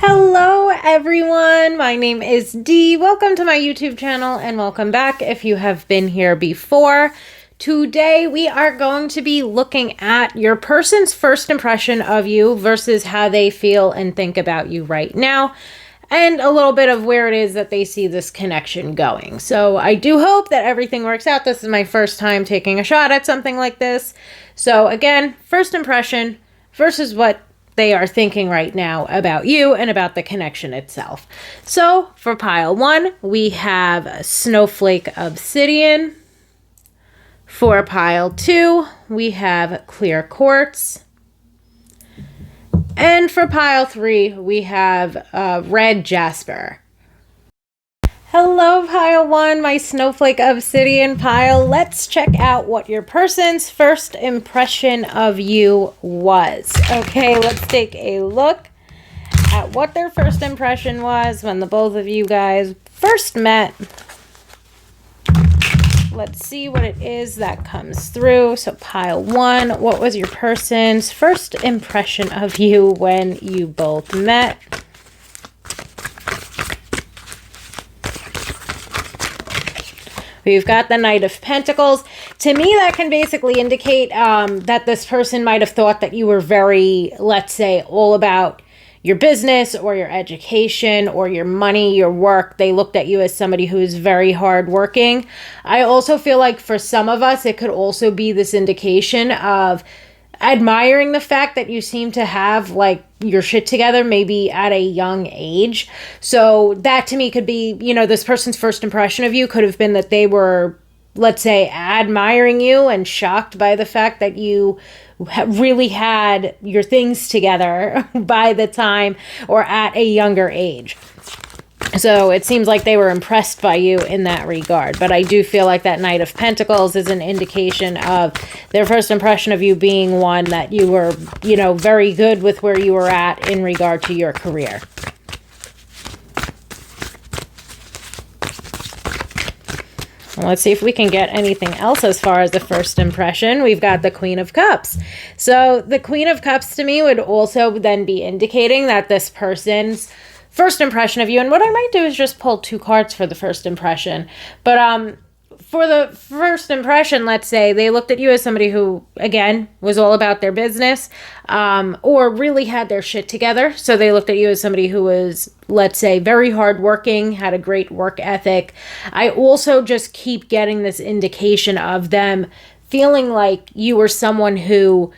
Hello everyone, my name is Dee. Welcome to my YouTube channel and welcome back if you have been here before. Today we are going to be looking at your person's first impression of you versus how they feel and think about you right now, and a little bit of where it is that they see this connection going. So I do hope that everything works out. This is my first time taking a shot at something like this. So again, first impression versus what they are thinking right now about you and about the connection itself. So for pile one, we have Snowflake Obsidian. For pile two, we have Clear Quartz. And for pile three, we have Red Jasper. Hello, pile one, my Snowflake Obsidian pile. Let's check out what your person's first impression of you was. Okay, let's take a look at what their first impression was when the both of you guys first met. Let's see what it is that comes through. So pile one, what was your person's first impression of you when you both met? We've got the Knight of Pentacles. To me, that can basically indicate that this person might have thought that you were very, let's say, all about your business or your education or your money, your work. They looked at you as somebody who is very hardworking. I also feel like for some of us, it could also be this indication of admiring the fact that you seem to have like your shit together, maybe at a young age. So that to me could be, you know, this person's first impression of you could have been that they were, let's say, admiring you and shocked by the fact that you really had your things together by the time or at a younger age. So it seems like they were impressed by you in that regard. But I do feel like that Knight of Pentacles is an indication of their first impression of you being one that you were, you know, very good with where you were at in regard to your career. Let's see if we can get anything else as far as the first impression. We've got the Queen of Cups. So the Queen of Cups to me would also then be indicating that this person's first impression of you, and what I might do is just pull two cards for the first impression. But for the first impression, let's say they looked at you as somebody who, again, was all about their business, or really had their shit together. So they looked at you as somebody who was, let's say, very hardworking, had a great work ethic. I also just keep getting this indication of them feeling like you were someone who,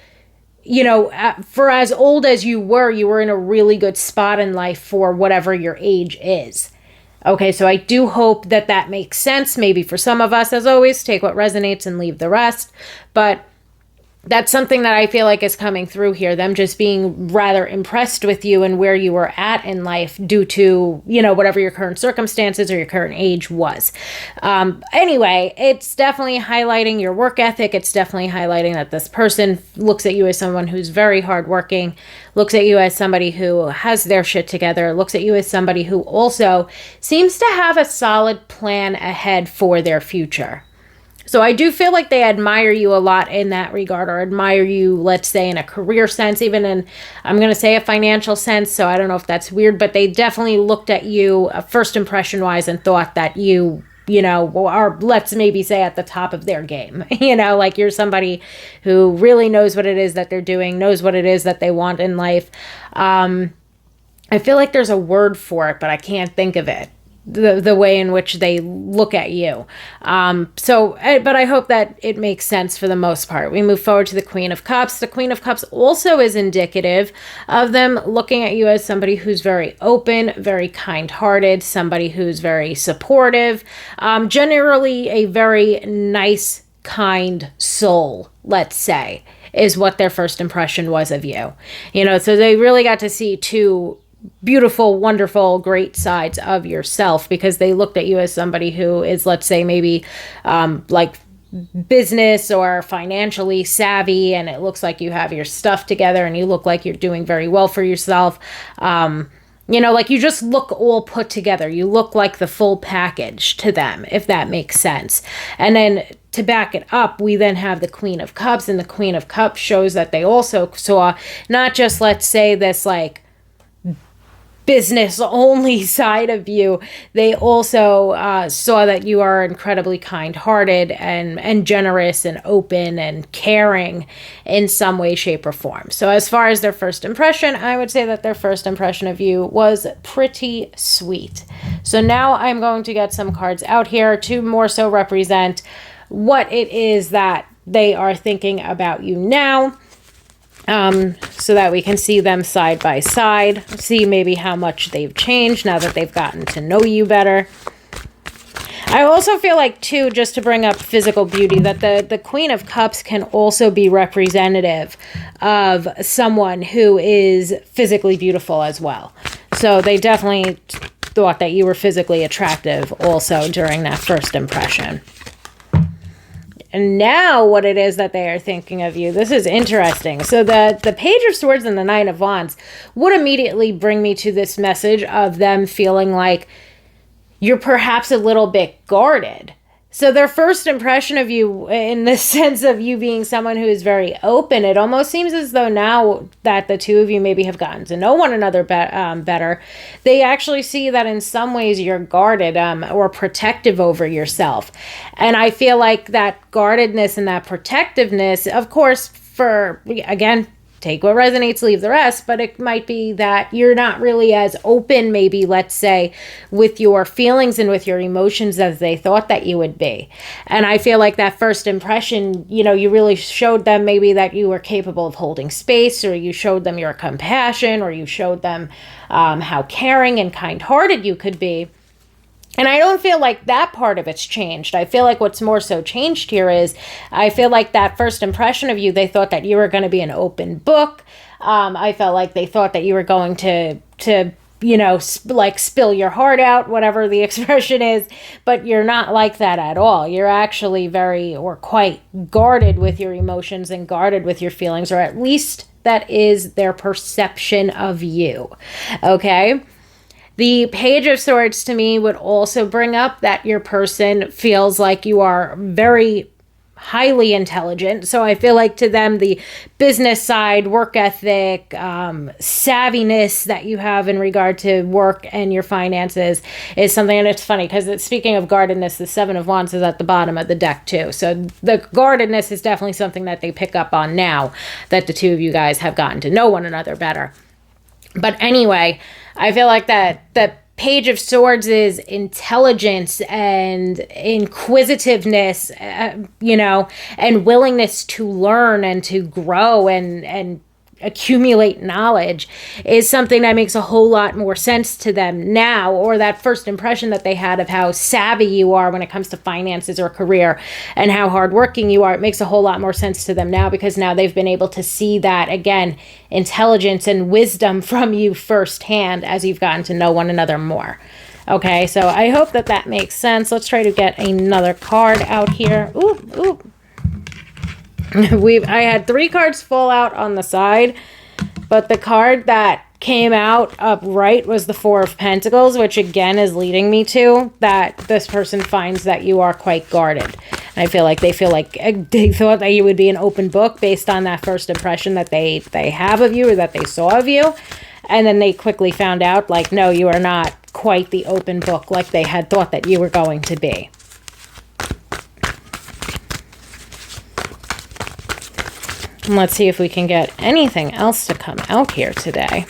you know, for as old as you were in a really good spot in life for whatever your age is. Okay, so I do hope that that makes sense. Maybe for some of us, as always, take what resonates and leave the rest. But that's something that I feel like is coming through here. Them just being rather impressed with you and where you were at in life due to, you know, whatever your current circumstances or your current age was. Anyway, it's definitely highlighting your work ethic. It's definitely highlighting that this person looks at you as someone who's very hardworking, looks at you as somebody who has their shit together, looks at you as somebody who also seems to have a solid plan ahead for their future. So I do feel like they admire you a lot in that regard, or admire you, let's say, in a career sense, even in, I'm going to say, a financial sense. So I don't know if that's weird, but they definitely looked at you first impression wise and thought that you know, are, let's maybe say, at the top of their game. You know, like you're somebody who really knows what it is that they're doing, knows what it is that they want in life. I feel like there's a word for it, but I can't think of it. The way in which they look at you. But I hope that it makes sense for the most part. We move forward to the Queen of Cups. The Queen of Cups also is indicative of them looking at you as somebody who's very open, very kind-hearted, somebody who's very supportive, generally a very nice, kind soul, let's say, is what their first impression was of you. You know, so they really got to see two beautiful, wonderful, great sides of yourself, because they looked at you as somebody who is, let's say, maybe like business or financially savvy, and it looks like you have your stuff together and you look like you're doing very well for yourself. You know, like you just look all put together. You look like the full package to them, if that makes sense. And then to back it up, we then have the Queen of Cups, and the Queen of Cups shows that they also saw not just, let's say, this like business only side of you, they also saw that you are incredibly kind-hearted and generous and open and caring in some way, shape, or form. So as far as their first impression, I would say that their first impression of you was pretty sweet. So now I'm going to get some cards out here to more so represent what it is that they are thinking about you now. So that we can see them side by side, see maybe how much they've changed now that they've gotten to know you better. I also feel like, too, just to bring up physical beauty, that the Queen of Cups can also be representative of someone who is physically beautiful as well. So they definitely thought that you were physically attractive also during that first impression. And now what it is that they are thinking of you, this is interesting. So the Page of Swords and the Knight of Wands would immediately bring me to this message of them feeling like you're perhaps a little bit guarded. So their first impression of you, in the sense of you being someone who is very open, it almost seems as though now that the two of you maybe have gotten to know one another better, they actually see that in some ways you're guarded or protective over yourself. And I feel like that guardedness and that protectiveness, of course, for, again, take what resonates, leave the rest, but it might be that you're not really as open, maybe, let's say, with your feelings and with your emotions as they thought that you would be. And I feel like that first impression, you really showed them maybe that you were capable of holding space, or you showed them your compassion, or you showed them how caring and kind-hearted you could be. And I don't feel like that part of it's changed. I feel like what's more so changed here is I feel like that first impression of you, they thought that you were going to be an open book. I felt like they thought that you were going to like spill your heart out, whatever the expression is, but you're not like that at all. You're actually quite guarded with your emotions and guarded with your feelings, or at least that is their perception of you. Okay? The Page of Swords to me would also bring up that your person feels like you are very highly intelligent. So I feel like to them, the business side, work ethic, savviness that you have in regard to work and your finances is something. And it's funny because speaking of guardedness, the Seven of Wands is at the bottom of the deck too. So the guardedness is definitely something that they pick up on now that the two of you guys have gotten to know one another better. But anyway, I feel like that the Page of Swords is intelligence and inquisitiveness, and willingness to learn and to grow and accumulate knowledge is something that makes a whole lot more sense to them now, or that first impression that they had of how savvy you are when it comes to finances or career and how hardworking you are. It makes a whole lot more sense to them now because now they've been able to see that, again, intelligence and wisdom from you firsthand as you've gotten to know one another more. Okay, so I hope that makes sense. Let's try to get another card out here. Ooh. I had 3 cards fall out on the side, but the card that came out upright was the Four of Pentacles, which again is leading me to that this person finds that you are quite guarded. And I feel like they thought that you would be an open book based on that first impression that they have of you or that they saw of you. And then they quickly found out, like, no, you are not quite the open book like they had thought that you were going to be. And let's see if we can get anything else to come out here today.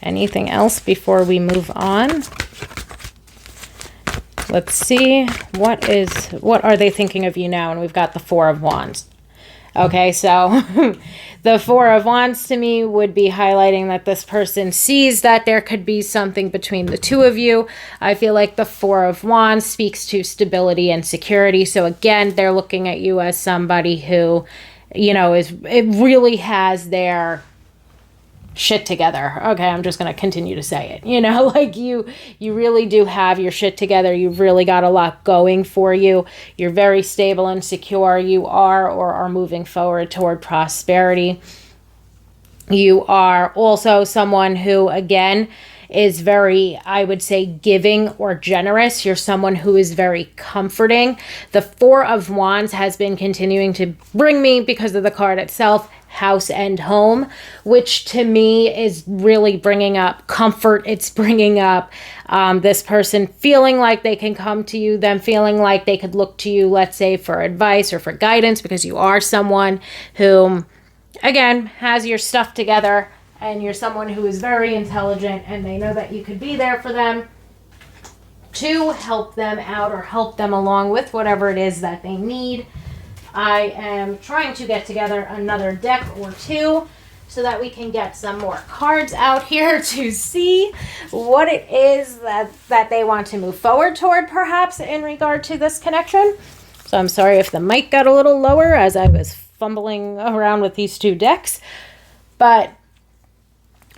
Anything else before we move on? Let's see. What are they thinking of you now? And we've got the Four of Wands. Okay, so the Four of Wands to me would be highlighting that this person sees that there could be something between the two of you. I feel like the Four of Wands speaks to stability and security. So again, they're looking at you as somebody who, it really has their shit together. Okay, I'm just going to continue to say it. Like you really do have your shit together. You've really got a lot going for you. You're very stable and secure. You are moving forward toward prosperity. You are also someone who, again, is very, I would say, giving or generous. You're someone who is very comforting. The Four of Wands has been continuing to bring me, because of the card itself, house and home, which to me is really bringing up comfort. It's bringing up this person feeling like they can come to you, them feeling like they could look to you, let's say, for advice or for guidance, because you are someone who, again, has your stuff together, and you're someone who is very intelligent, and they know that you could be there for them to help them out or help them along with whatever it is that they need. I am trying to get together another deck or two so that we can get some more cards out here to see what it is that they want to move forward toward, perhaps in regard to this connection. So I'm sorry if the mic got a little lower as I was fumbling around with these two decks, but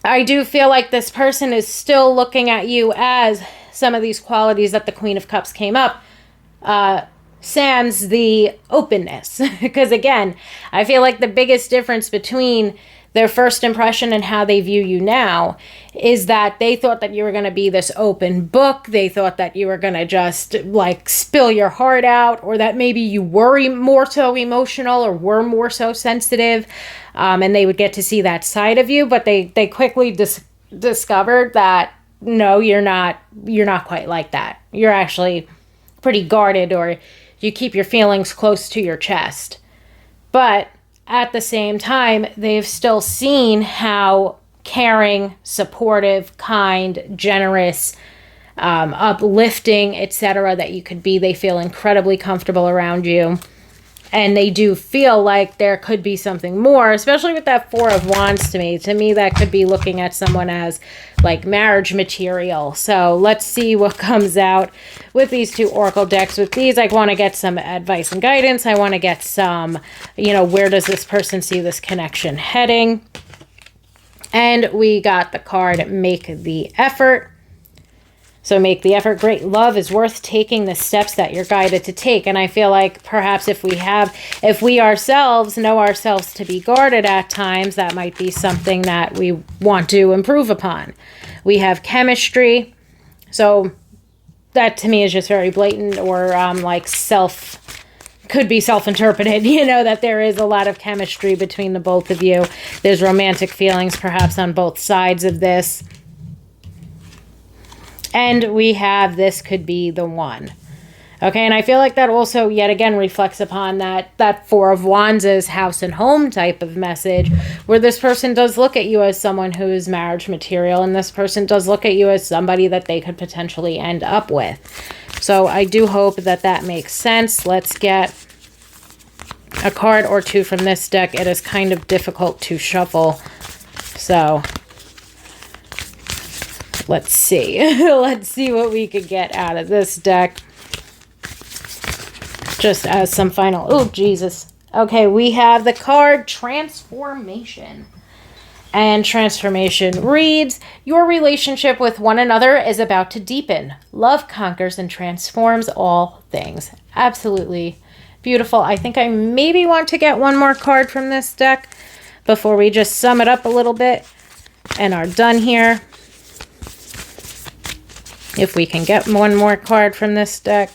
I do feel like this person is still looking at you as some of these qualities that the Queen of Cups came up, sans the openness. Because again, I feel like the biggest difference between their first impression and how they view you now is that they thought that you were going to be this open book. They thought that you were going to just like spill your heart out, or that maybe you were more so emotional or were more so sensitive, and they would get to see that side of you. But they quickly discovered that no, you're not quite like that. You're actually pretty guarded, or you keep your feelings close to your chest. But at the same time, they've still seen how caring, supportive, kind, generous, uplifting, etc. that you could be. They feel incredibly comfortable around you. And they do feel like there could be something more, especially with that Four of Wands to me. To me, that could be looking at someone as like marriage material. So let's see what comes out with these two oracle decks. With these, I want to get some advice and guidance. I want to get some, where does this person see this connection heading? And we got the card, Make the Effort. So make the effort. Great love is worth taking the steps that you're guided to take. And I feel like perhaps if we ourselves know ourselves to be guarded at times, that might be something that we want to improve upon. We have chemistry. So that to me is just very blatant, or could be self-interpreted, that there is a lot of chemistry between the both of you. There's romantic feelings perhaps on both sides of this. And we have this could be the one. Okay, and I feel like that also, yet again, reflects upon that Four of Wands' house and home type of message, where this person does look at you as someone who is marriage material, and this person does look at you as somebody that they could potentially end up with. So I do hope that that makes sense. Let's get a card or two from this deck. It is kind of difficult to shuffle, so let's see. Let's see what we could get out of this deck. Just as some final... Oh, Jesus. Okay, we have the card Transformation. And Transformation reads, your relationship with one another is about to deepen. Love conquers and transforms all things. Absolutely beautiful. I think I maybe want to get one more card from this deck before we just sum it up a little bit and are done here. If we can get one more card from this deck.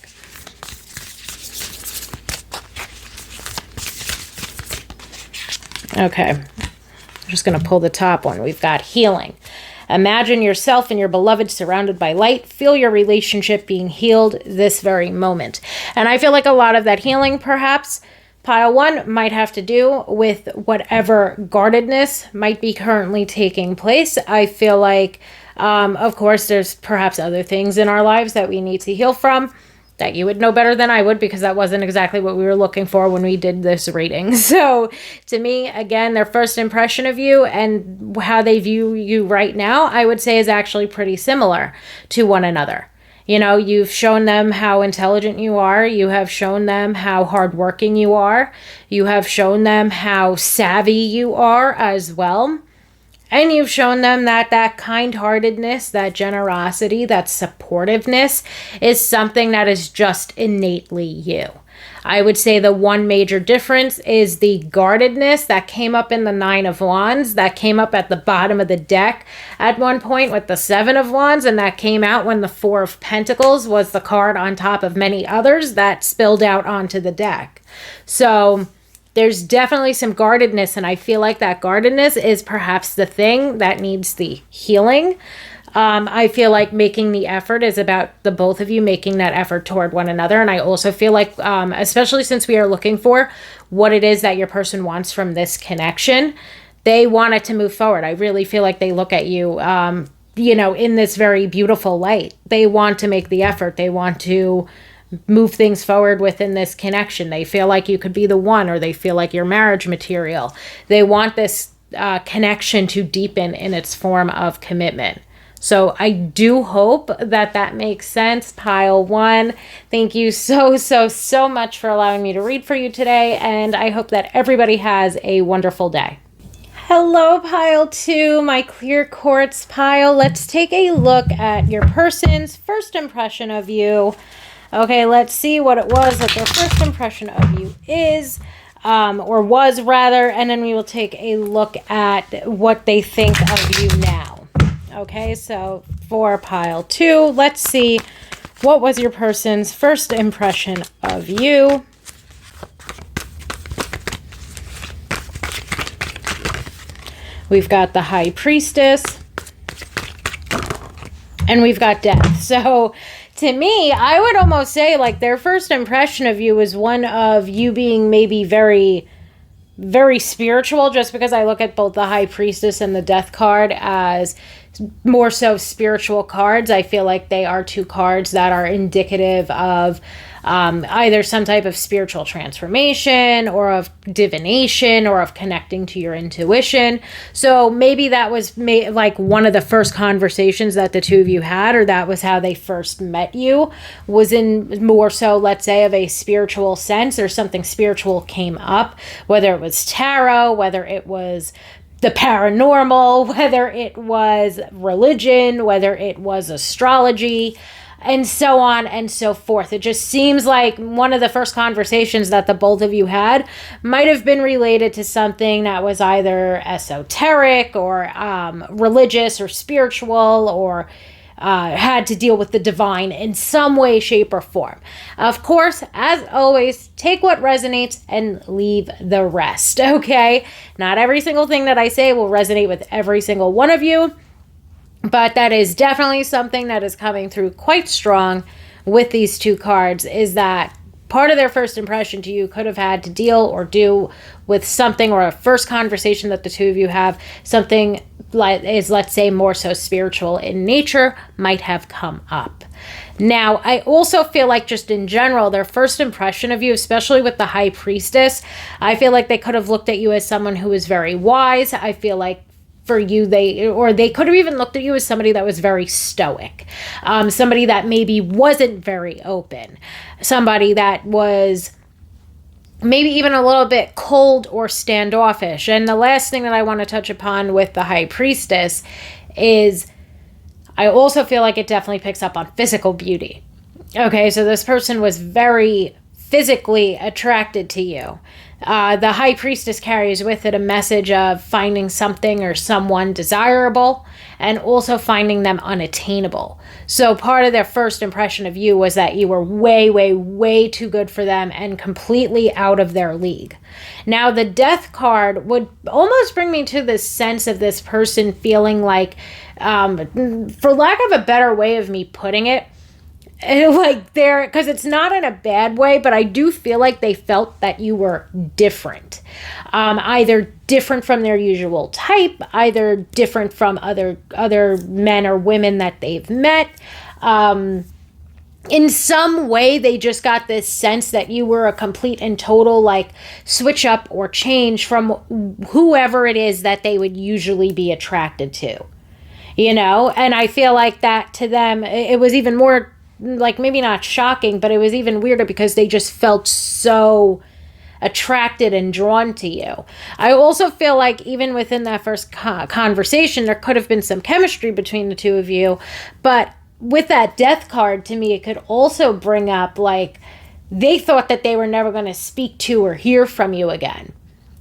Okay, I'm just going to pull the top one. We've got Healing. Imagine yourself and your beloved surrounded by light. Feel your relationship being healed this very moment. And I feel like a lot of that healing, perhaps, pile one, might have to do with whatever guardedness might be currently taking place. I feel like of course, there's perhaps other things in our lives that we need to heal from that you would know better than I would, because that wasn't exactly what we were looking for when we did this reading. So to me, again, their first impression of you and how they view you right now, I would say is actually pretty similar to one another. You've shown them how intelligent you are. You have shown them how hardworking you are. You have shown them how savvy you are as well. And you've shown them that kind-heartedness, that generosity, that supportiveness is something that is just innately you. I would say the one major difference is the guardedness that came up in the Nine of Wands, that came up at the bottom of the deck at one point with the Seven of Wands, and that came out when the Four of Pentacles was the card on top of many others that spilled out onto the deck. So there's definitely some guardedness, and I feel like that guardedness is perhaps the thing that needs the healing. I feel like making the effort is about the both of you making that effort toward one another. And I also feel like, especially since we are looking for what it is that your person wants from this connection, they want it to move forward. I really feel like they look at you, in this very beautiful light. They want to make the effort. They want to move things forward within this connection. They feel like you could be the one, or they feel like you're marriage material. They want this connection to deepen in its form of commitment. So I do hope that that makes sense. Pile 1, thank you so much for allowing me to read for you today, and I hope that everybody has a wonderful day. Hello, Pile 2, my clear quartz pile. Let's take a look at your person's first impression of you. Okay, let's see what it was that their first impression of you is, or was rather, and then we will take a look at what they think of you now. Okay, so for Pile 2, let's see what was your person's first impression of you. We've got the High Priestess, and we've got Death. So to me, I would almost say like their first impression of you is one of you being maybe very, very spiritual, just because I look at both the High Priestess and the Death card as more so spiritual cards. I feel like they are two cards that are indicative of either some type of spiritual transformation or of divination or of connecting to your intuition. So maybe that was like one of the first conversations that the two of you had, or that was how they first met you, was in more so, let's say, of a spiritual sense, or something spiritual came up, whether it was tarot, whether it was the paranormal, whether it was religion, whether it was astrology, and so on and so forth. It just seems like one of the first conversations that the both of you had might have been related to something that was either esoteric or religious or spiritual, or had to deal with the divine in some way, shape, or form. Of course, as always, take what resonates and leave the rest, okay? Not every single thing that I say will resonate with every single one of you, but that is definitely something that is coming through quite strong with these two cards, is that part of their first impression to you could have had to deal or do with something, or a first conversation that the two of you have, something like is, let's say, more so spiritual in nature, might have come up. Now, I also feel like just in general, their first impression of you, especially with the High Priestess, I feel like they could have looked at you as someone who is very wise. I feel like for you, they could have even looked at you as somebody that was very stoic, somebody that maybe wasn't very open, somebody that was maybe even a little bit cold or standoffish. And the last thing that I want to touch upon with the High Priestess is I also feel like it definitely picks up on physical beauty. Okay, so this person was very physically attracted to you. The High Priestess carries with it a message of finding something or someone desirable, and also finding them unattainable. So part of their first impression of you was that you were way, way, way too good for them and completely out of their league. Now, the Death card would almost bring me to this sense of this person feeling like, for lack of a better way of me putting it, like they're, because it's not in a bad way, but I do feel like they felt that you were different, either different from their usual type, either different from other men or women that they've met. In some way, they just got this sense that you were a complete and total like switch up or change from whoever it is that they would usually be attracted to, and I feel like that to them, it was even more like, maybe not shocking, but it was even weirder because they just felt so attracted and drawn to you. I also feel like even within that first conversation, there could have been some chemistry between the two of you. But with that Death card, to me, it could also bring up like they thought that they were never going to speak to or hear from you again.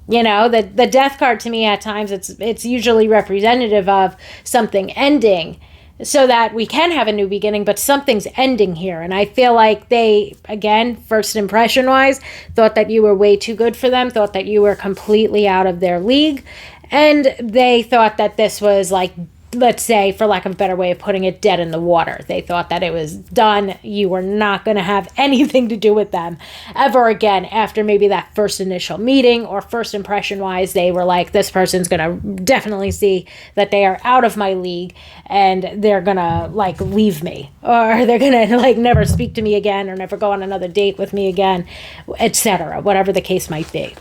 You know, the death card to me at times, it's usually representative of something ending so that we can have a new beginning, but something's ending here. And I feel like they, again, first impression wise, thought that you were way too good for them, thought that you were completely out of their league. And they thought that this was like, let's say, for lack of a better way of putting it, dead in the water. They thought that it was done. You were not going to have anything to do with them ever again after maybe that first initial meeting, or first impression wise, they were like, this person's going to definitely see that they are out of my league and they're going to like leave me, or they're going to like never speak to me again, or never go on another date with me again, etc., whatever the case might be.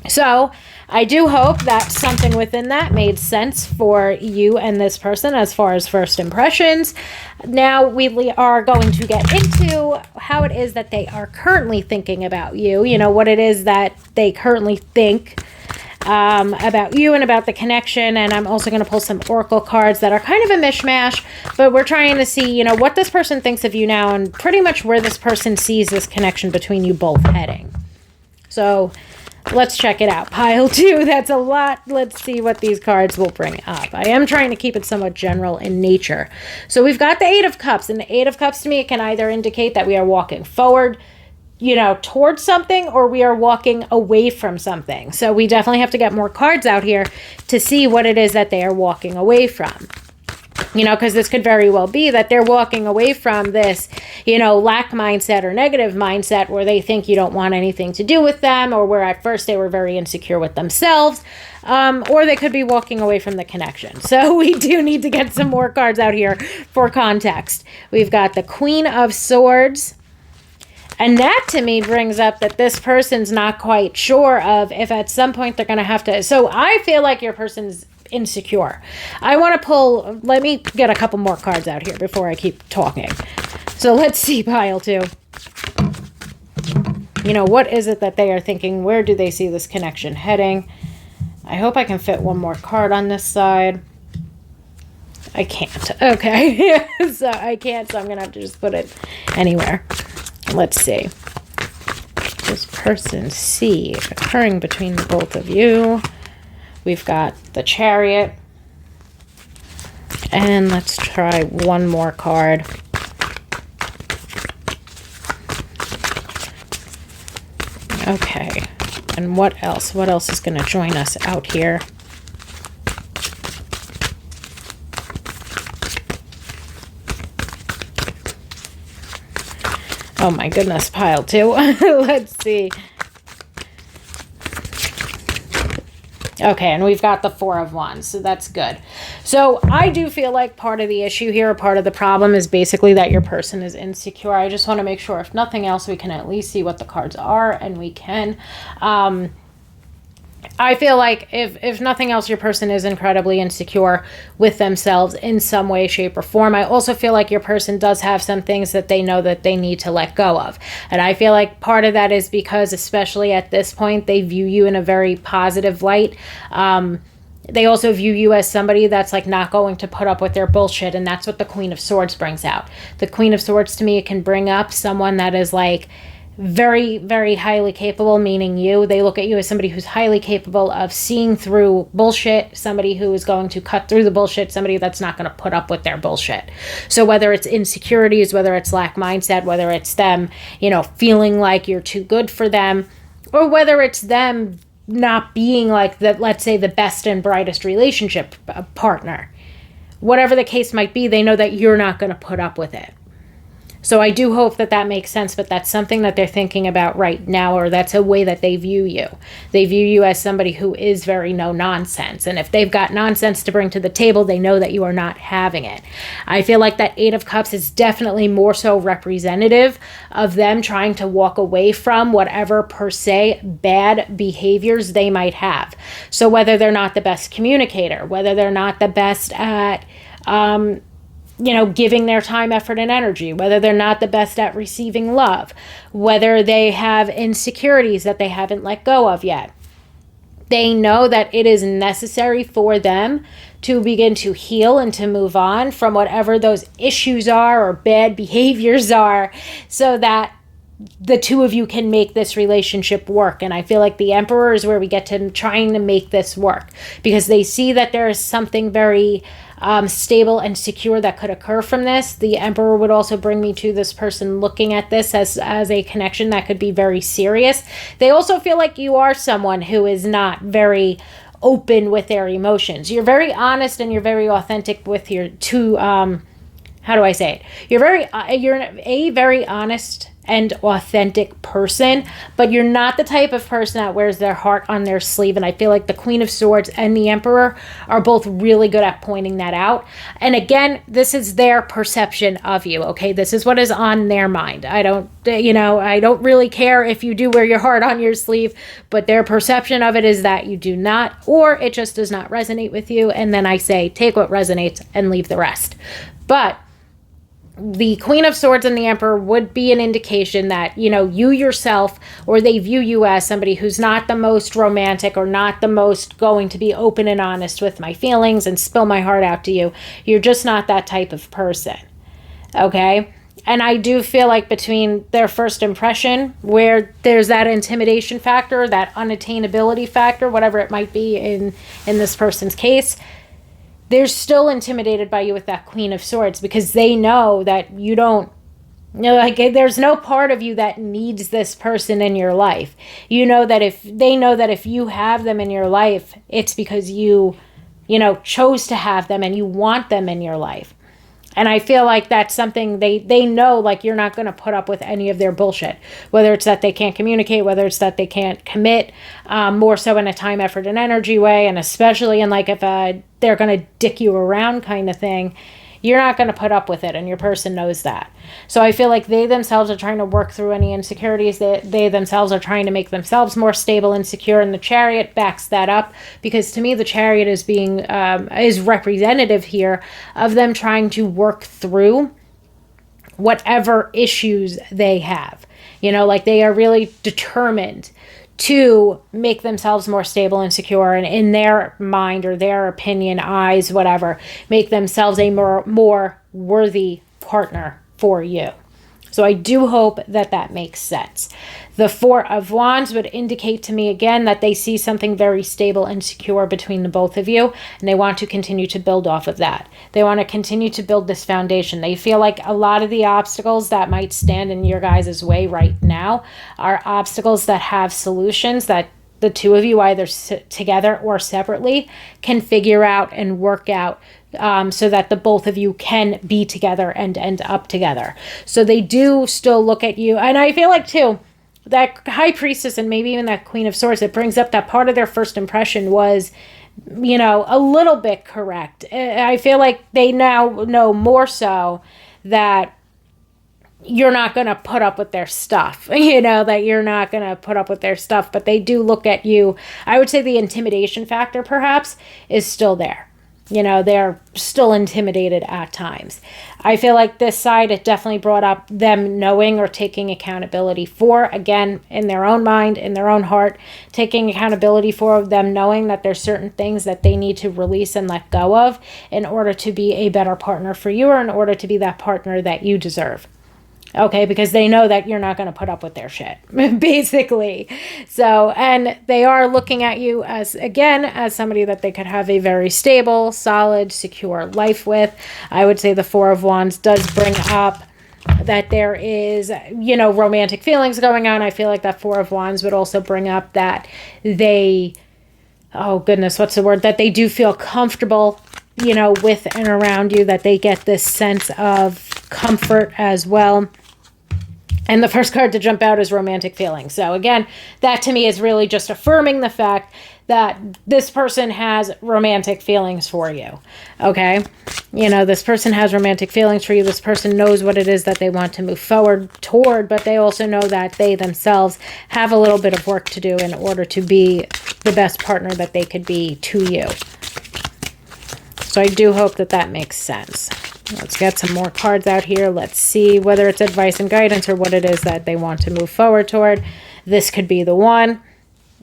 So I do hope that something within that made sense for you and this person as far as first impressions. Now we are going to get into how it is that they are currently thinking about you, you know, what it is that they currently think about you and about the connection. And I'm also going to pull some oracle cards that are kind of a mishmash, but we're trying to see, you know, what this person thinks of you now and pretty much where this person sees this connection between you both heading. So let's check it out. Pile 2, that's a lot. Let's see what these cards will bring up. I am trying to keep it somewhat general in nature. So we've got the 8 of Cups, and the 8 of Cups to me, it can either indicate that we are walking forward, you know, towards something, or we are walking away from something. So we definitely have to get more cards out here to see what it is that they are walking away from. You know, because this could very well be that they're walking away from this, you know, lack mindset or negative mindset where they think you don't want anything to do with them, or where at first they were very insecure with themselves, or they could be walking away from the connection. So we do need to get some more cards out here for context. We've got the Queen of Swords. And that to me brings up that this person's not quite sure of if at some point they're going to have to. So I feel like your person's insecure. I want to pull, let me get a couple more cards out here before I keep talking. So let's see, pile 2. You know, what is it that they are thinking? Where do they see this connection heading? I hope I can fit one more card on this side. I can't. Okay. So I can't, so I'm going to have to just put it anywhere. Let's see. This person see occurring between the both of you. We've got the Chariot. And let's try one more card. Okay. And what else? What else is going to join us out here? Oh my goodness, pile 2. Let's see. Okay, and we've got the 4 of Wands, so that's good. So I do feel like part of the issue here, or part of the problem, is basically that your person is insecure. I just want to make sure, if nothing else, we can at least see what the cards are, and we can. I feel like if nothing else, your person is incredibly insecure with themselves in some way, shape, or form. I also feel like your person does have some things that they know that they need to let go of. And I feel like part of that is because, especially at this point, they view you in a very positive light. They also view you as somebody that's like not going to put up with their bullshit. And that's what the Queen of Swords brings out. The Queen of Swords, to me, it can bring up someone that is like very, very highly capable, meaning you. They look at you as somebody who's highly capable of seeing through bullshit, somebody who is going to cut through the bullshit, somebody that's not going to put up with their bullshit. So whether it's insecurities, whether it's lack mindset, whether it's them, you know, feeling like you're too good for them, or whether it's them not being like the, let's say, the best and brightest relationship partner, whatever the case might be, they know that you're not going to put up with it. So I do hope that that makes sense, but that's something that they're thinking about right now, or that's a way that they view you. They view you as somebody who is very no nonsense. And if they've got nonsense to bring to the table, they know that you are not having it. I feel like that 8 of Cups is definitely more so representative of them trying to walk away from whatever per se bad behaviors they might have. So whether they're not the best communicator, whether they're not the best at, you know, giving their time, effort, and energy, whether they're not the best at receiving love, whether they have insecurities that they haven't let go of yet. They know that it is necessary for them to begin to heal and to move on from whatever those issues are or bad behaviors are, so that the two of you can make this relationship work. And I feel like the Emperor is where we get to trying to make this work, because they see that there is something very stable and secure that could occur from this. The Emperor would also bring me to this person looking at this as a connection that could be very serious. They also feel like you are someone who is not very open with their emotions. You're very honest and you're very authentic with your how do I say it? You're a very honest and authentic person, but you're not the type of person that wears their heart on their sleeve. And I feel like the Queen of Swords and the Emperor are both really good at pointing that out. And again, this is their perception of you, okay? This is what is on their mind. I don't really care if you do wear your heart on your sleeve, but their perception of it is that you do not, or it just does not resonate with you. And then I say, take what resonates and leave the rest. But the Queen of Swords and the Emperor would be an indication that, you yourself, or they view you as somebody who's not the most romantic or not the most going to be open and honest with my feelings and spill my heart out to you. You're just not that type of person. Okay? And I do feel like between their first impression, where there's that intimidation factor, that unattainability factor, whatever it might be in this person's case, they're still intimidated by you with that Queen of Swords, because they know that you don't, there's no part of you that needs this person in your life. They know that if you have them in your life, it's because you chose to have them and you want them in your life. And I feel like that's something they know, like, you're not going to put up with any of their bullshit, whether it's that they can't communicate, whether it's that they can't commit, more so in a time, effort, and energy way. And especially in like if they're going to dick you around kind of thing, you're not going to put up with it. And your person knows that. So I feel like they themselves are trying to work through any insecurities. They themselves are trying to make themselves more stable and secure. And the Chariot backs that up, because to me, the Chariot is representative here of them trying to work through whatever issues they have. Like they are really determined to make themselves more stable and secure, and in their mind or their opinion, eyes, whatever, make themselves a more worthy partner for you. So I do hope that makes sense. The Four of Wands would indicate to me again that they see something very stable and secure between the both of you, and they want to continue to build off of that. They want to continue to build this foundation. They feel like a lot of the obstacles that might stand in your guys' way right now are obstacles that have solutions that the two of you, either together or separately, can figure out and work out, so that the both of you can be together and end up together. So they do still look at you. And I feel like too, that High Priestess and maybe even that Queen of Swords, it brings up that part of their first impression was, a little bit correct. I feel like they now know more so that you're not going to put up with their stuff, that you're not going to put up with their stuff, but they do look at you. I would say the intimidation factor perhaps is still there. They're still intimidated at times. I feel like this side, it definitely brought up them knowing or taking accountability for, again, in their own mind, in their own heart, taking accountability for them knowing that there's certain things that they need to release and let go of in order to be a better partner for you, or in order to be that partner that you deserve. Okay, because they know that you're not going to put up with their shit, basically. So, and they are looking at you as somebody that they could have a very stable, solid, secure life with. I would say the Four of Wands does bring up that there is, romantic feelings going on. I feel like that Four of Wands would also bring up that they, that they do feel comfortable, with and around you, that they get this sense of comfort as well. And the first card to jump out is romantic feelings. So again, that to me is really just affirming the fact that this person has romantic feelings for you. Okay? This person has romantic feelings for you. This person knows what it is that they want to move forward toward, but they also know that they themselves have a little bit of work to do in order to be the best partner that they could be to you. So I do hope that makes sense. Let's get some more cards out here. Let's see whether it's advice and guidance or what it is that they want to move forward toward. This could be the one.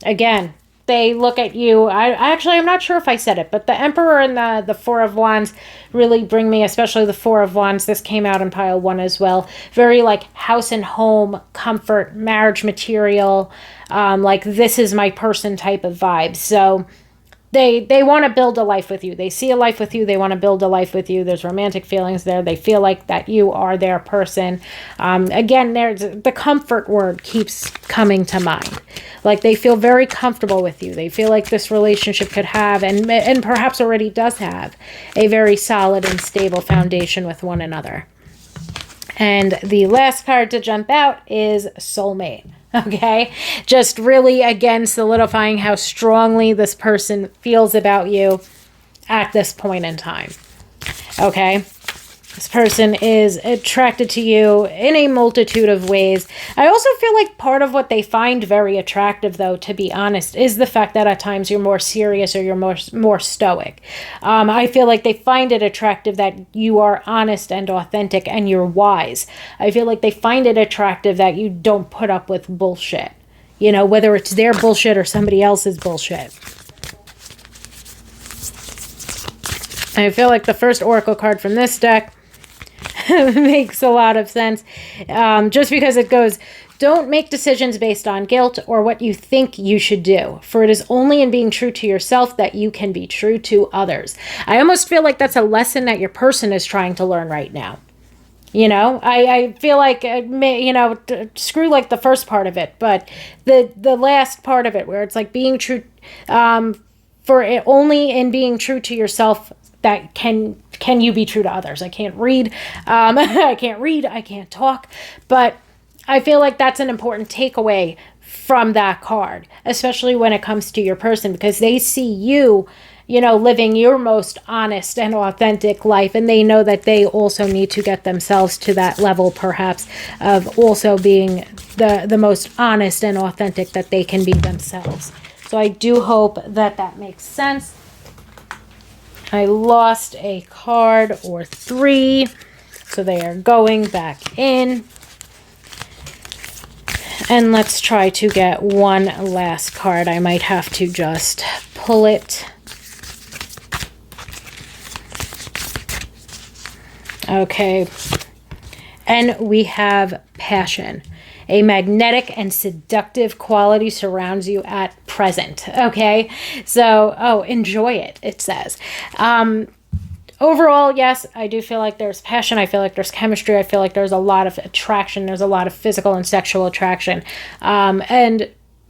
Again, they look at you. I'm not sure if I said it, but the Emperor and the Four of Wands really bring me, especially the Four of Wands. This came out in pile 1 as well. Very like house and home, comfort, marriage material, like this is my person type of vibe. So they want to build a life with you. They see a life with you. They want to build a life with you. There's romantic feelings there. They feel like that you are their person. Again, there's the comfort word keeps coming to mind. Like they feel very comfortable with you. They feel like this relationship could have, and perhaps already does have, a very solid and stable foundation with one another. And the last card to jump out is Soulmate. Okay, just really, again, solidifying how strongly this person feels about you at this point in time. Okay, this person is attracted to you in a multitude of ways. I also feel like part of what they find very attractive, though, to be honest, is the fact that at times you're more serious or you're more stoic. I feel like they find it attractive that you are honest and authentic and you're wise. I feel like they find it attractive that you don't put up with bullshit. You know, whether it's their bullshit or somebody else's bullshit. I feel like the first oracle card from this deck makes a lot of sense, just because it goes, don't make decisions based on guilt or what you think you should do, for it is only in being true to yourself that you can be true to others. I almost feel like that's a lesson that your person is trying to learn right now. You know, I feel like, screw like the first part of it, but the last part of it where it's like being true, for it only in being true to yourself that can you be true to others. I can't read, I can't talk, but I feel like that's an important takeaway from that card, especially when it comes to your person, because they see you, living your most honest and authentic life, and they know that they also need to get themselves to that level, perhaps, of also being the most honest and authentic that they can be themselves. So I do hope that makes sense. I lost a card or 3, so they are going back in. And let's try to get one last card. I might have to just pull it. Okay. And we have passion. A magnetic and seductive quality surrounds you at present. Okay. So, enjoy it, it says. Overall, yes, I do feel like there's passion. I feel like there's chemistry. I feel like there's a lot of attraction. There's a lot of physical and sexual attraction. And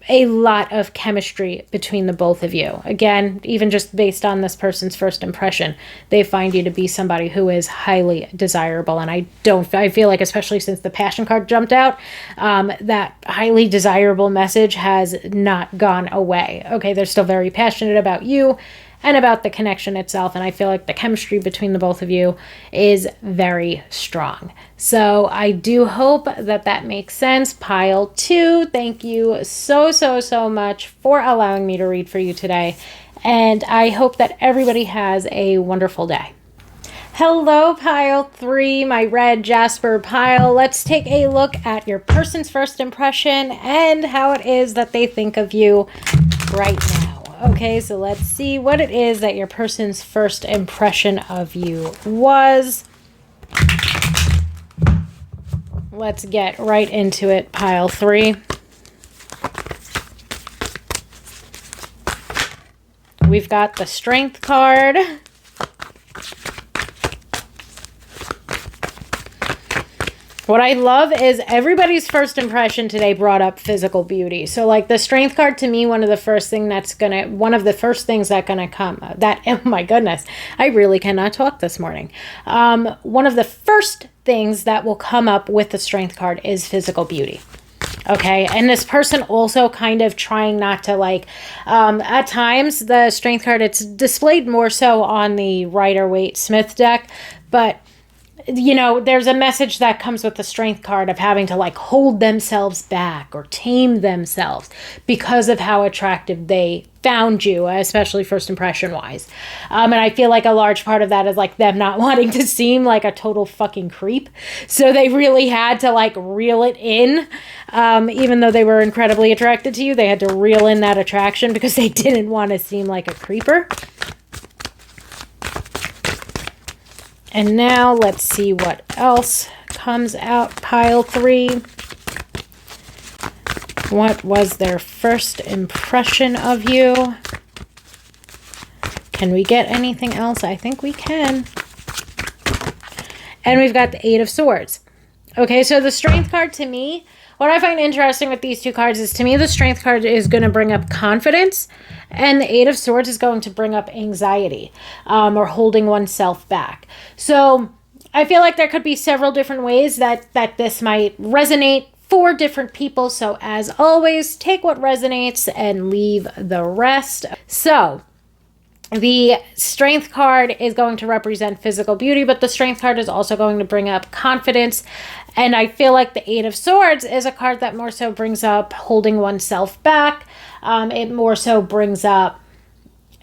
a lot of chemistry between the both of you. Again, even just based on this person's first impression, they find you to be somebody who is highly desirable. And I feel like, especially since the passion card jumped out, that highly desirable message has not gone away. Okay, they're still very passionate about you and about the connection itself. And I feel like the chemistry between the both of you is very strong. So I do hope that makes sense. Pile 2, thank you so much for allowing me to read for you today. And I hope that everybody has a wonderful day. Hello, pile 3, my red Jasper pile. Let's take a look at your person's first impression and how it is that they think of you right now. Okay, so let's see what it is that your person's first impression of you was. Let's get right into it, pile 3. We've got the Strength card. What I love is everybody's first impression today brought up physical beauty. So like the Strength card, to me, one of the first things that's gonna come, oh my goodness, I really cannot talk this morning. One of the first things that will come up with the Strength card is physical beauty. Okay, and this person also kind of trying not to at times the Strength card, it's displayed more so on the Rider-Waite-Smith deck, but you know, there's a message that comes with the Strength card of having to like hold themselves back or tame themselves because of how attractive they found you, especially first impression wise. And I feel like a large part of that is like them not wanting to seem like a total fucking creep. So they really had to like reel it in. Even though they were incredibly attracted to you, they had to reel in that attraction because they didn't want to seem like a creeper. And now let's see what else comes out. Pile 3. What was their first impression of you? Can we get anything else? I think we can. And we've got the 8 of Swords. Okay, so the Strength card to me, what I find interesting with these two cards is, to me, the Strength card is going to bring up confidence, and the 8 of Swords is going to bring up anxiety, or holding oneself back. So I feel like there could be several different ways that this might resonate for different people. So as always, take what resonates and leave the rest. So the Strength card is going to represent physical beauty, but the Strength card is also going to bring up confidence. And I feel like the 8 of Swords is a card that more so brings up holding oneself back. It more so brings up,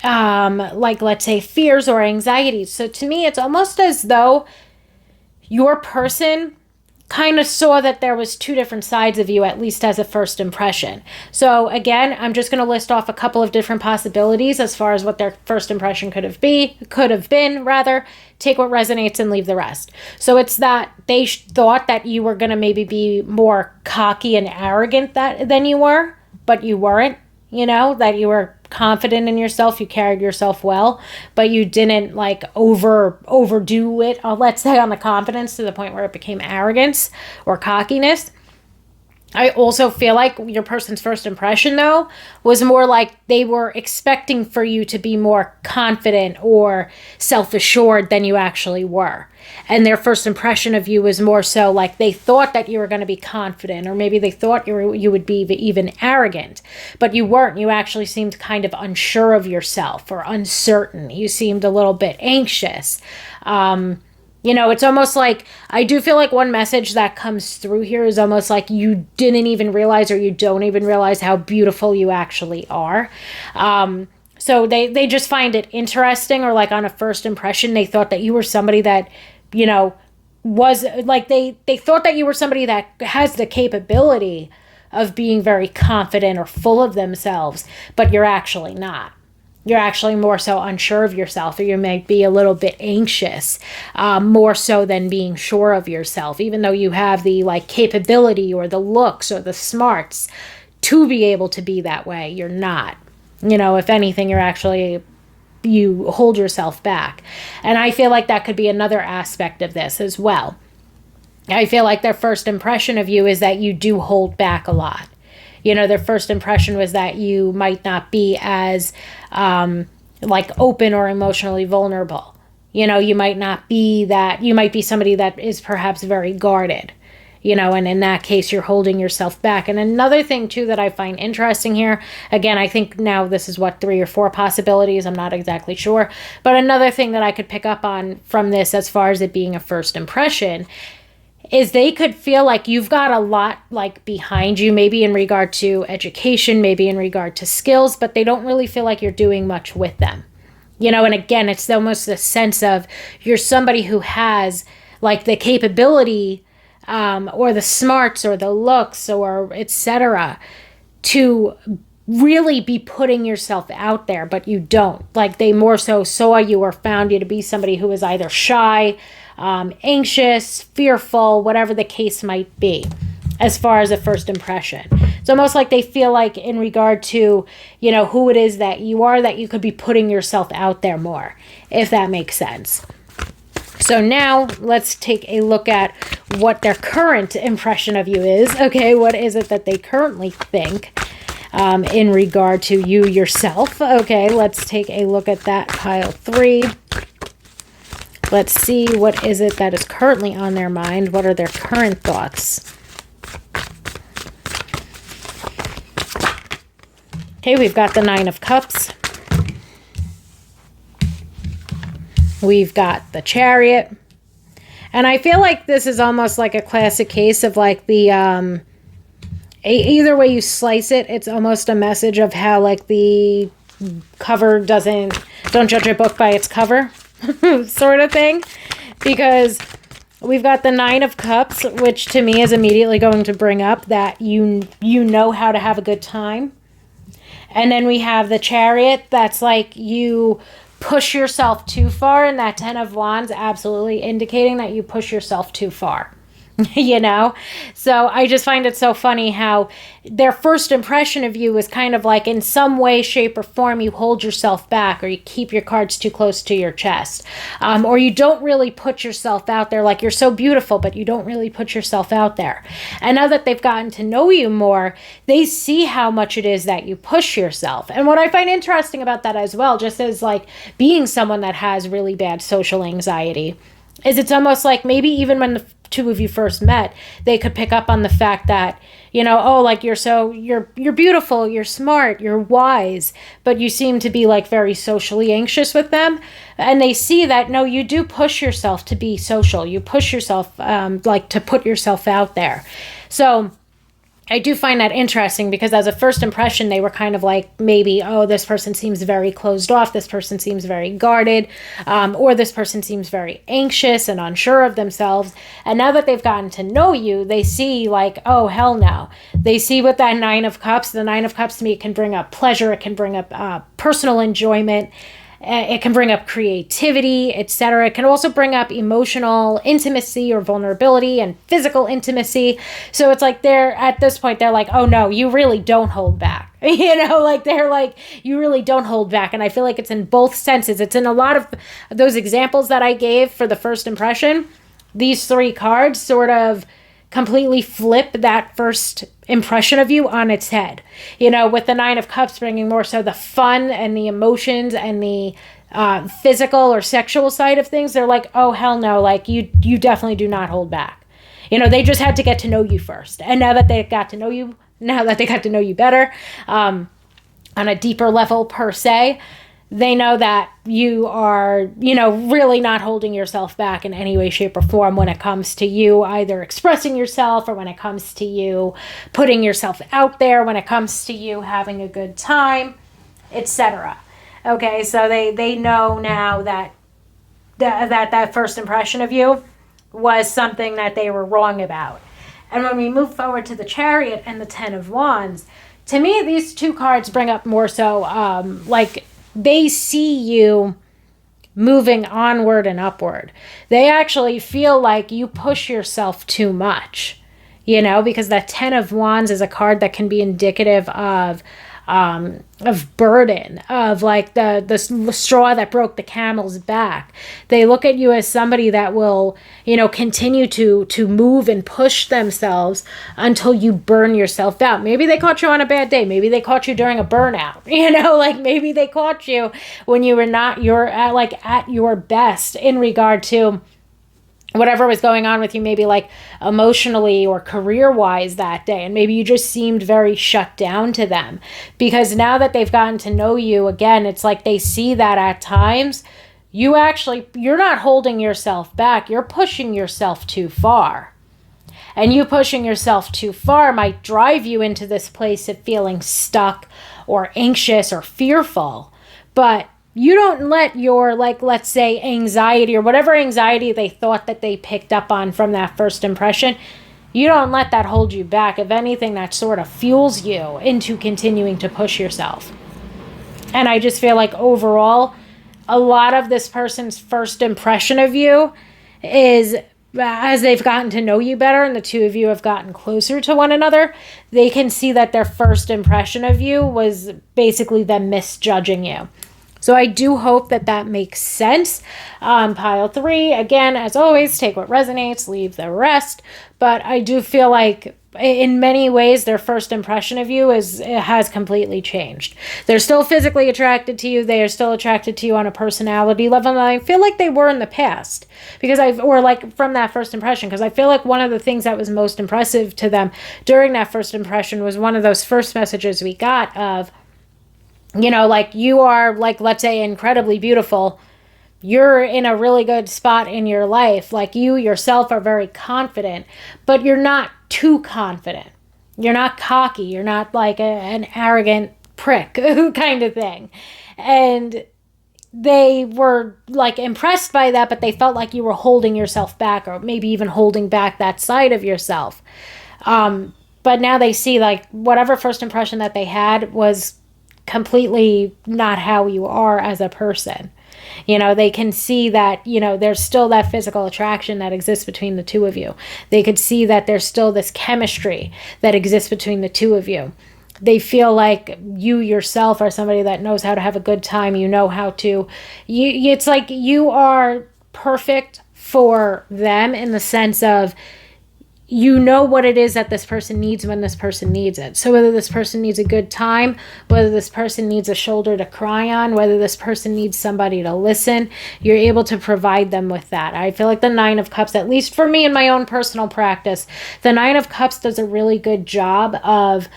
like, let's say, fears or anxieties. So to me, it's almost as though your person kind of saw that there was two different sides of you, at least as a first impression. So again, I'm just going to list off a couple of different possibilities as far as what their first impression could have been. Take what resonates and leave the rest. So it's that they thought that you were going to maybe be more cocky and arrogant than you were, but you weren't. You know, that you were confident in yourself, you carried yourself well, but you didn't like overdo it, let's say, on the confidence to the point where it became arrogance or cockiness. I also feel like your person's first impression, though, was more like they were expecting for you to be more confident or self-assured than you actually were. And their first impression of you was more so like they thought that you were going to be confident, or maybe they thought you would be even arrogant, but you weren't. You actually seemed kind of unsure of yourself or uncertain. You seemed a little bit anxious. You know, it's almost like, I do feel like one message that comes through here is almost like you didn't even realize, or you don't even realize how beautiful you actually are. So they just find it interesting, or like on a first impression, they thought that you were somebody that, you know, was like, they thought that you were somebody that has the capability of being very confident or full of themselves, but you're actually not. You're actually more so unsure of yourself, or you might be a little bit anxious, more so than being sure of yourself, even though you have the like capability or the looks or the smarts to be able to be that way. You're not. You know, if anything, you hold yourself back. And I feel like that could be another aspect of this as well. I feel like their first impression of you is that you do hold back a lot. You know, their first impression was that you might not be as like open or emotionally vulnerable. You know, you might not be that. You might be somebody that is perhaps very guarded, you know, and in that case, you're holding yourself back. And another thing, too, that I find interesting here, again, I think now this is 3 or 4 possibilities. I'm not exactly sure. But another thing that I could pick up on from this, as far as it being a first impression, is they could feel like you've got a lot like behind you, maybe in regard to education, maybe in regard to skills, but they don't really feel like you're doing much with them. You know, and again, it's almost a sense of you're somebody who has like the capability or the smarts or the looks or etc. to really be putting yourself out there, but you don't. Like they more so saw you or found you to be somebody who is either shy, anxious, fearful, whatever the case might be, as far as a first impression. It's almost like they feel like in regard to, you know, who it is that you are, that you could be putting yourself out there more, if that makes sense. So now let's take a look at what their current impression of you is. Okay, what is it that they currently think in regard to you yourself? Okay, let's take a look at that, pile 3. Let's see, what is it that is currently on their mind? What are their current thoughts? Okay, we've got the 9 of Cups. We've got the Chariot. And I feel like this is almost like a classic case of like the either way you slice it, it's almost a message of how like the cover don't judge a book by its cover sort of thing. Because we've got the Nine of Cups, which to me is immediately going to bring up that you know how to have a good time. And then we have the Chariot, that's like you push yourself too far, and that Ten of Wands absolutely indicating that you push yourself too far. You know? So I just find it so funny how their first impression of you is kind of like in some way, shape, or form you hold yourself back, or you keep your cards too close to your chest, or you don't really put yourself out there. Like, you're so beautiful, but you don't really put yourself out there. And now that they've gotten to know you more, they see how much it is that you push yourself. And what I find interesting about that as well, just as like being someone that has really bad social anxiety, is it's almost like maybe even when the two of you first met, they could pick up on the fact that, you know, oh, like you're beautiful, you're smart, you're wise, but you seem to be like very socially anxious with them. And they see that, no, you do push yourself to be social. You push yourself like to put yourself out there. So I do find that interesting, because as a first impression, they were kind of like, maybe, oh, this person seems very closed off, this person seems very guarded, or this person seems very anxious and unsure of themselves. And now that they've gotten to know you, they see like, oh, hell no. They see with that Nine of Cups, the Nine of Cups to me can bring up pleasure, it can bring up personal enjoyment, it can bring up creativity, etc. It can also bring up emotional intimacy or vulnerability and physical intimacy. So it's like at this point, they're like, oh no, you really don't hold back. You know, like they're like, you really don't hold back. And I feel like it's in both senses. It's in a lot of those examples that I gave for the first impression. These three cards sort of completely flip that first impression of you on its head. You know, with the Nine of Cups bringing more so the fun and the emotions and the physical or sexual side of things, they're like, oh, hell no, like you definitely do not hold back. You know, they just had to get to know you first. And now that they got to know you, better on a deeper level per se, they know that you are, you know, really not holding yourself back in any way, shape, or form when it comes to you either expressing yourself, or when it comes to you putting yourself out there, when it comes to you having a good time, etc. Okay, so they know now that that first impression of you was something that they were wrong about. And when we move forward to the Chariot and the Ten of Wands, to me, these two cards bring up more so like they see you moving onward and upward. They actually feel like you push yourself too much, you know, because that Ten of Wands is a card that can be indicative of burden, of like the straw that broke the camel's back. They look at you as somebody that will, you know, continue to move and push themselves until you burn yourself out. Maybe they caught you on a bad day. Maybe they caught you during a burnout, you know, like maybe they caught you when you were not at your best in regard to whatever was going on with you, maybe like emotionally or career-wise that day. And maybe you just seemed very shut down to them, because now that they've gotten to know you again, it's like they see that at times you're not holding yourself back. You're pushing yourself too far. And you pushing yourself too far might drive you into this place of feeling stuck or anxious or fearful. But you don't let your, like, let's say anxiety or whatever anxiety they thought that they picked up on from that first impression, you don't let that hold you back. If anything, that sort of fuels you into continuing to push yourself. And I just feel like overall, a lot of this person's first impression of you is, as they've gotten to know you better and the two of you have gotten closer to one another, they can see that their first impression of you was basically them misjudging you. So I do hope that makes sense. Pile 3, again, as always, take what resonates, leave the rest. But I do feel like in many ways, their first impression of you has completely changed. They're still physically attracted to you. They are still attracted to you on a personality level. And I feel like they were in the past, from that first impression, because I feel like one of the things that was most impressive to them during that first impression was one of those first messages we got of, you know, like, you are, like, let's say, incredibly beautiful, you're in a really good spot in your life. Like, you yourself are very confident, but you're not too confident. You're not cocky. You're not like an arrogant prick kind of thing. And they were like impressed by that, but they felt like you were holding yourself back, or maybe even holding back that side of yourself. But now they see like whatever first impression that they had was completely not how you are as a person. They can see that, there's still that physical attraction that exists between the two of you. They could see that there's still this chemistry that exists between the two of you. They feel like you yourself are somebody that knows how to have a good time. You know how to, it's like you are perfect for them in the sense of, you know what it is that this person needs when this person needs it. So whether this person needs a good time, whether this person needs a shoulder to cry on, whether this person needs somebody to listen, you're able to provide them with that. I feel like the Nine of Cups, at least for me in my own personal practice, the Nine of Cups does a really good job of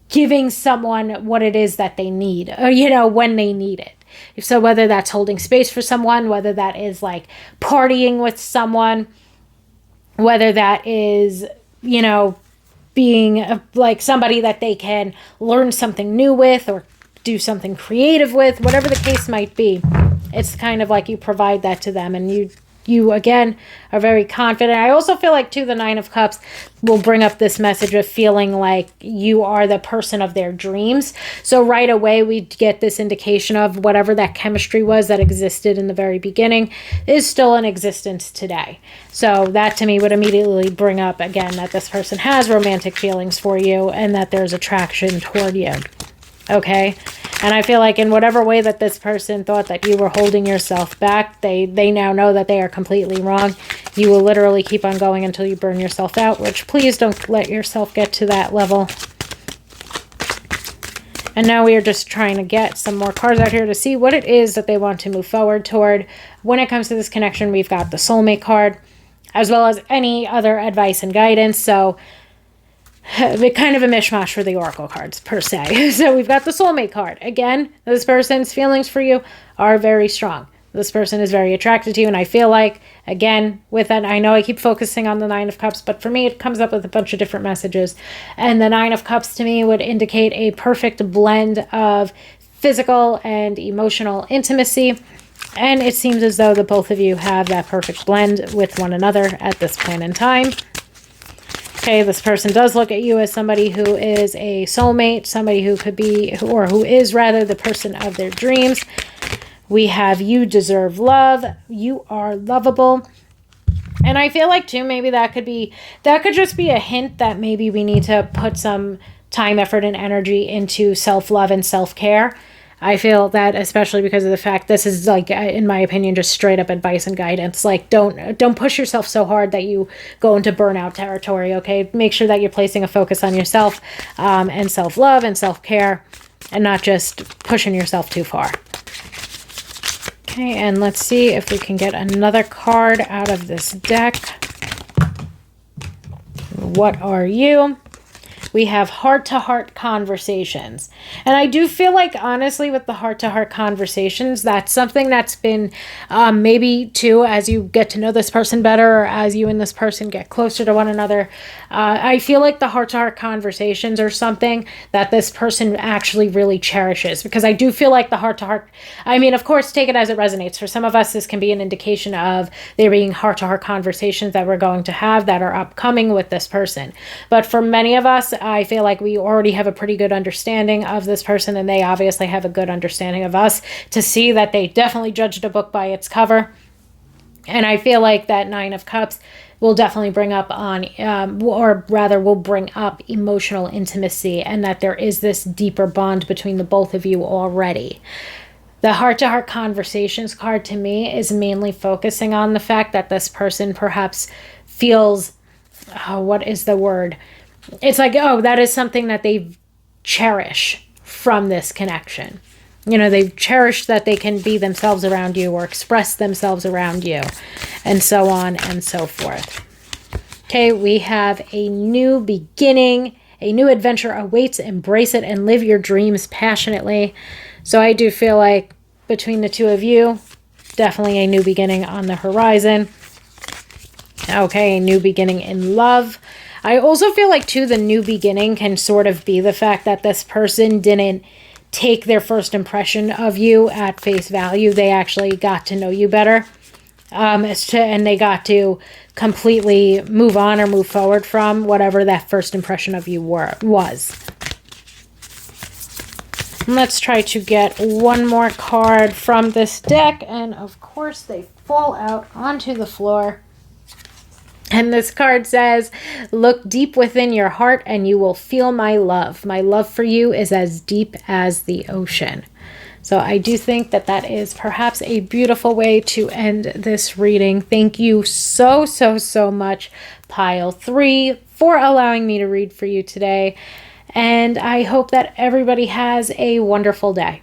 giving someone what it is that they need, or, when they need it. So whether that's holding space for someone, whether that is like partying with someone, whether that is, being like somebody that they can learn something new with or do something creative with, whatever the case might be, it's kind of like you provide that to them, and you again are very confident. I also feel like too, the Nine of Cups will bring up this message of feeling like you are the person of their dreams. So right away we get this indication of whatever that chemistry was that existed in the very beginning is still in existence today. So that to me would immediately bring up again that this person has romantic feelings for you and that there's attraction toward you. Okay? And I feel like in whatever way that this person thought that you were holding yourself back, they now know that they are completely wrong. You will literally keep on going until you burn yourself out, which please don't let yourself get to that level. And now we are just trying to get some more cards out here to see what it is that they want to move forward toward. When it comes to this connection, we've got the soulmate card, as well as any other advice and guidance. So kind of a mishmash for the oracle cards per se. So we've got the soulmate card. Again, this person's feelings for you are very strong. This person is very attracted to you, and I feel like, again, with that, I know I keep focusing on the Nine of Cups, but for me it comes up with a bunch of different messages. And the Nine of Cups to me would indicate a perfect blend of physical and emotional intimacy. And it seems as though the both of you have that perfect blend with one another at this point in time. Okay, this person does look at you as somebody who is a soulmate, somebody who could be, or who is rather the person of their dreams. We have you deserve love. You are lovable. And I feel like too, maybe that could just be a hint that maybe we need to put some time, effort, and energy into self-love and self-care. I feel that especially because of the fact this is like, in my opinion, just straight up advice and guidance. Like, don't push yourself so hard that you go into burnout territory, okay? Make sure that you're placing a focus on yourself and self-love and self-care, and not just pushing yourself too far. Okay, and let's see if we can get another card out of this deck. What are you? We have heart-to-heart conversations. And I do feel like, honestly, with the heart-to-heart conversations, that's something that's been maybe, too, as you get to know this person better, or as you and this person get closer to one another, I feel like the heart-to-heart conversations are something that this person actually really cherishes. Because I do feel like the heart-to-heart, I mean, of course, take it as it resonates. For some of us, this can be an indication of there being heart-to-heart conversations that we're going to have that are upcoming with this person. But for many of us, I feel like we already have a pretty good understanding of this person, and they obviously have a good understanding of us, to see that they definitely judged a book by its cover. And I feel like that Nine of Cups will definitely bring up will bring up emotional intimacy, and that there is this deeper bond between the both of you already. The heart-to-heart conversations card to me is mainly focusing on the fact that this person perhaps feels, what is the word? It's like, that is something that they cherish from this connection. They cherish that they can be themselves around you or express themselves around you, and so on and so forth. Okay, we have a new beginning. A new adventure awaits. Embrace it and live your dreams passionately. So I do feel like between the two of you, definitely a new beginning on the horizon. Okay, a new beginning in love. I also feel like, too, the new beginning can sort of be the fact that this person didn't take their first impression of you at face value. They actually got to know you better. And they got to completely move on or move forward from whatever that first impression of you was. Let's try to get one more card from this deck. And of course, they fall out onto the floor. And this card says, look deep within your heart and you will feel my love. My love for you is as deep as the ocean. So I do think that that is perhaps a beautiful way to end this reading. Thank you so, so, so much, Pile 3, for allowing me to read for you today. And I hope that everybody has a wonderful day.